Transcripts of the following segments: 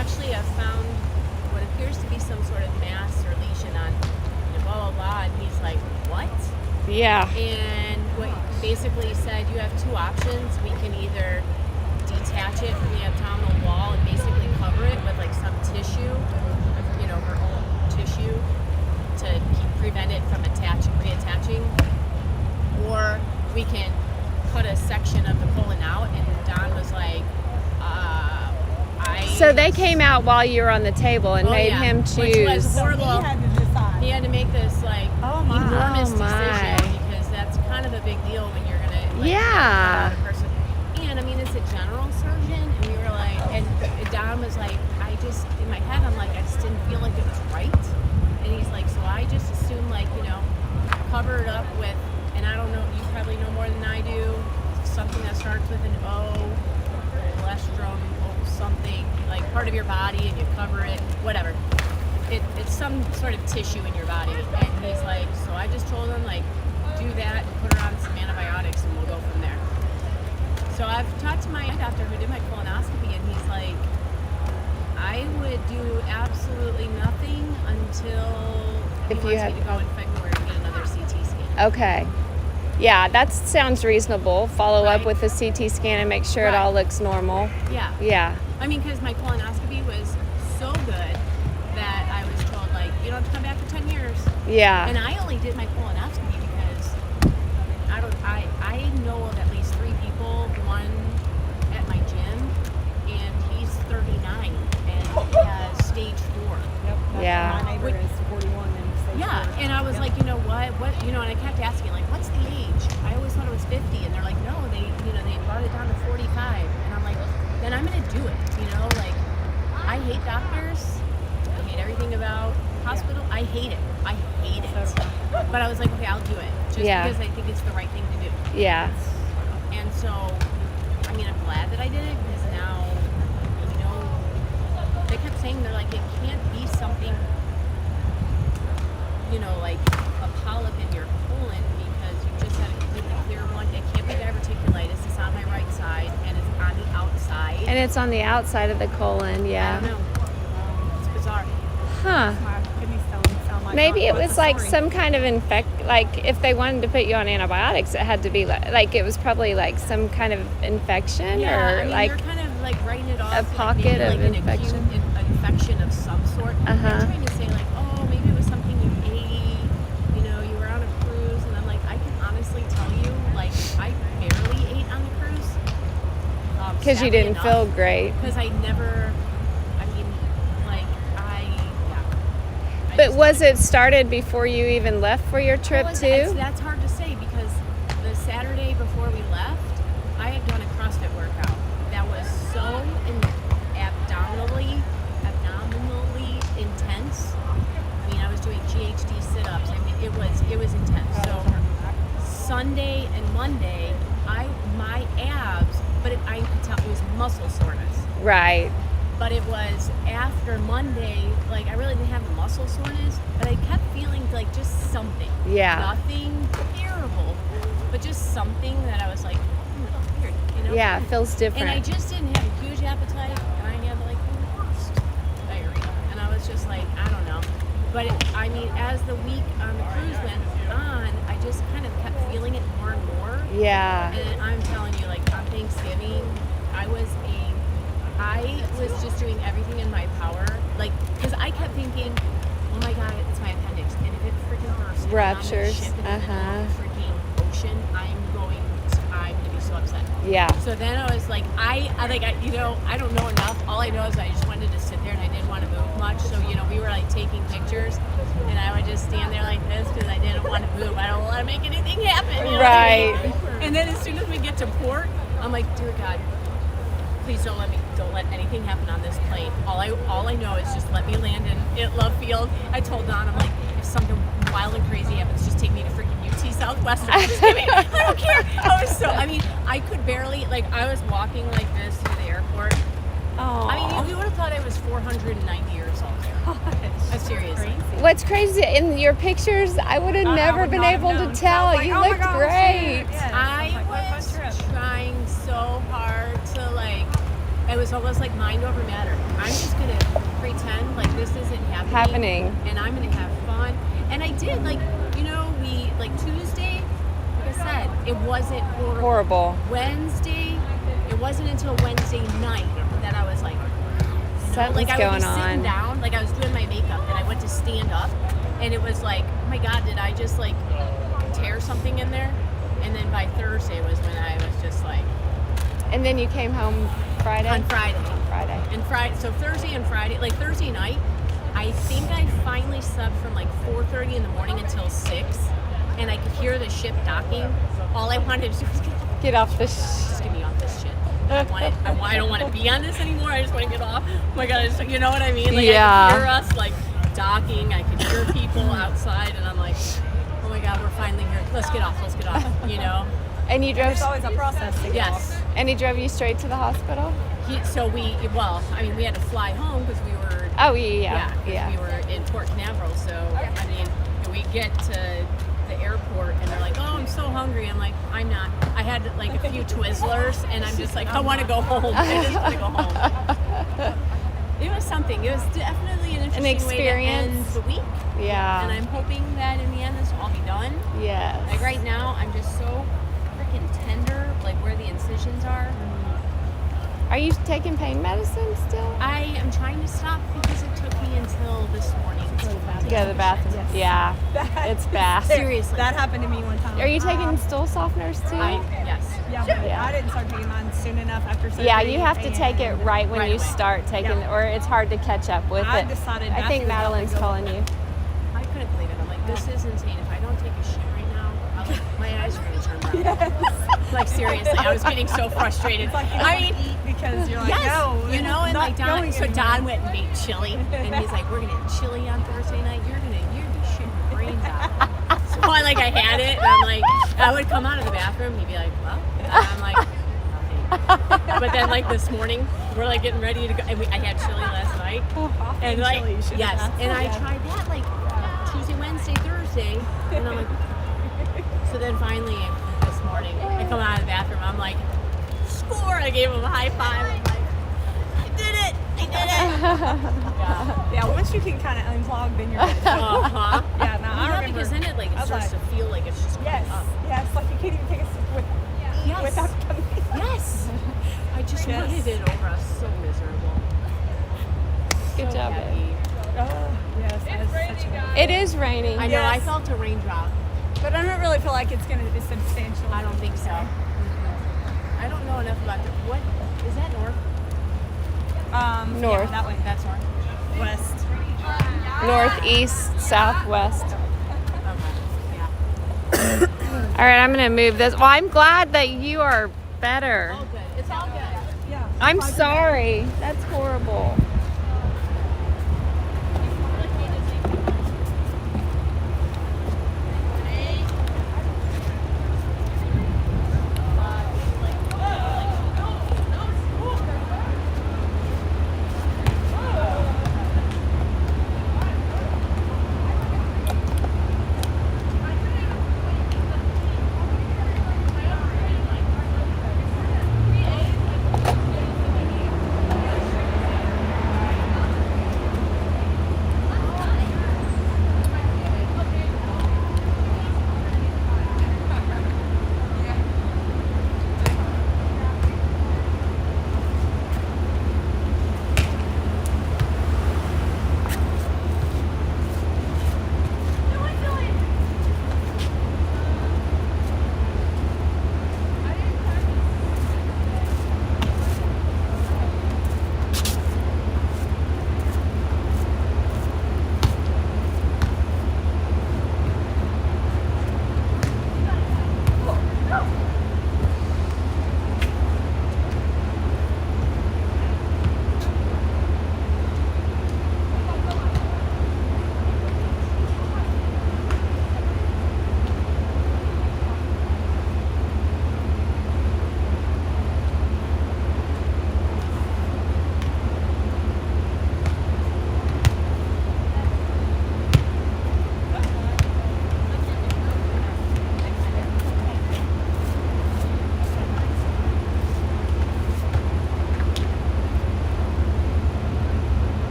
actually have found what appears to be some sort of mass or lesion on, blah, blah, blah. And he's like, what? Yeah. And what he basically said, you have two options. We can either detach it from the abdominal wall and basically cover it with like some tissue, her own tissue, to prevent it from reattaching, or we can cut a section of the colon out. And Don was like, So they came out while you were on the table and made him choose. Which was horrible. So he had to decide. He had to make this enormous decision, because that's kind of a big deal when you're gonna cut out a person. And I mean, it's a general surgeon, and we were like, and Don was like, I just in my head, I'm like, I just didn't feel like it was right. And he's like, so I just assumed cover it up with, and I don't know, you probably know more than I do, something that starts with an O, cholesterol, something, like part of your body, and you cover it, whatever. It's some sort of tissue in your body. And he's like, so I just told him, do that and put her on some antibiotics, and we'll go from there. So I've talked to my doctor who did my colonoscopy, and he's like, I would do absolutely nothing until he wants me to go in February and get another CT scan. Okay. Yeah, that sounds reasonable. Follow up with a CT scan and make sure it all looks normal. Yeah. Yeah. I mean, because my colonoscopy was so good that I was told, you don't have to come back for 10 years. Yeah. And I only did my colonoscopy because I know of at least 3 people, one at my gym, and he's 39 and he has stage 4. Yep. Yeah. My neighbor is 41 and stage 4. And I was like, what, and I kept asking, what's the age? I always thought it was 50, and they're like, no, they brought it down to 45, and I'm like, then I'm gonna do it, I hate doctors, I hate everything about hospital, I hate it, but I was like, okay, I'll do it, just because I think it's the right thing to do. Yeah. And so, I mean, I'm glad that I did it, because now, they kept saying, they're like, it can't be something, like a polyp in your colon, because you just had a completely clear one. It can't be diverticulitis. It's on my right side, and it's on the outside. And it's on the outside of the colon, I don't know. It's bizarre. Huh. My kidney stones sound like Maybe it was some kind of if they wanted to put you on antibiotics, it had to be it was probably some kind of infection, or you're kind of writing it off. A pocket of an infection. Acute infection of some sort. They're trying to say oh, maybe it was something you ate. You were on a cruise, and I'm like, I can honestly tell you, I barely ate on the cruise. Because you didn't feel great. Because I never. But was it started before you even left for your trip too? That's hard to say, because the Saturday before we left, I had done a CrossFit workout that was so abdominally intense. I mean, I was doing GHD sit-ups. I mean, it was intense. So Sunday and Monday, my abs, but I could tell it was muscle soreness. Right. But it was after Monday, I really didn't have the muscle soreness, but I kept feeling just something. Yeah. Nothing terrible, but just something that I was like, weird, Yeah, it feels different. And I just didn't have a huge appetite, and I had the worst diarrhea. And I was just I don't know. But as the week on the cruise went on, I just kind of kept feeling it more and more. Yeah. And I'm telling you, on Thanksgiving, I was just doing everything in my power, because I kept thinking, oh my God, it's my appendix, and if it freaking bursts, ruptures, in the freaking ocean, I'm gonna be so upset. Yeah. So then I was like, I don't know enough. All I know is I just wanted to sit there, and I didn't want to move much. So we were taking pictures, and I would just stand there like this because I didn't want to move. I don't want to make anything happen. Right. What I mean? And then as soon as we get to port, I'm like, dear God, please don't let anything happen on this plane. All I know is just let me land in Love Field. I told Don, I'm like, if something wild and crazy happens, just take me to freaking UT Southwestern. Just give me, I don't care. I could barely, I was walking like this through the airport. Oh. We would have thought I was 490 years old there. I'm serious. What's crazy, in your pictures, I would have never been able to tell. You looked great. I was trying so hard to It was almost like mind over matter. I'm just going to pretend like this isn't happening. And I'm going to have fun. And I did, like, you know, Tuesday, like I said, it wasn't horrible. Wednesday, it wasn't until Wednesday night that I was like, something's like I going would be sitting on. down, like I was doing my makeup, and I went to stand up, and it was like, oh my God, did I just like tear something in there? And then by Thursday was when I was just like. And then you came home Friday? On Friday. And Friday. So Thursday and Friday, like Thursday night, I think I finally slept from like 4:30 in the morning until 6, and I could hear the ship docking. All I wanted to do was get off the just get me off this shit. I don't want to be on this anymore. I just want to get off. Oh my God, you know what I mean? Like I could hear us like docking. I could hear people outside, and I'm like, oh my God, we're finally here. Let's get off. You know. And you drove. It's always a process to get off. And he drove you straight to the hospital? We had to fly home because we were. Oh yeah. We were in Port Canaveral, so I mean, we get to the airport and they're like, "Oh, I'm so hungry." I'm like, "I'm not." I had like a few Twizzlers, and I'm just like, "I want to go home. I just want to go home." It was something. It was definitely an interesting experience. way to end the week. Yeah. And I'm hoping that in the end this will all be done. Yes. Like right now, I'm just so freaking tender, like where the incisions are. Are you taking pain medicine still? I am trying to stop because it took me until this morning to go to the bathroom. Yes. Yeah, it's bad. Seriously. That happened to me one time. Are you taking stool softeners too? Yes. Yeah, but I didn't start taking mine soon enough after surgery. Yeah, you have to take it right when you away. start taking it, or it's hard to catch up with I it. decided I think Madeline's calling you. I couldn't believe it. I'm like, this is insane. If I don't take a shit right now, my eyes are going to turn brown. Yes. Like, seriously, I was getting so frustrated. It's like you I don't mean, eat because you're like, yes, no. you know, and not like Don, going so anywhere. Don went and made chili, and he's like, we're gonna have chili on Thursday night. You're gonna be shitting your brains out. So I had it, and I'm like, I would come out of the bathroom, he'd be like, well, and I'm like, nothing. But then like this morning, we're like getting ready to go, and I had chili last night, and like, chili, you should yes, have asked. and I tried that like Tuesday, Wednesday, Thursday, and I'm like, so then finally this morning, I come out of the bathroom, I'm like, score! I gave him a high five. I'm like, I did it! Yeah, once you can kind of unclog, then you're good. Uh-huh. Yeah, no, I remember. Because then it starts to feel like it's just coming up. Yes, like you can't even take a sip without coming. Yes. I just wanted it over. I was so miserable. Good job, happy. Oh, yes, that is such a... It is raining. I know. Yes. I felt a raindrop. But I don't really feel like it's going to be substantial. I don't think so. I don't know enough about what is that north? North. Yeah, that way. That's north. West. Northeast, southwest. Okay. Yeah. All right, I'm going to move this. Well, I'm glad that you are better. All good. It's all good. Yeah. I'm sorry. That's horrible.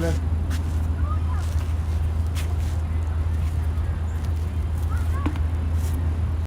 that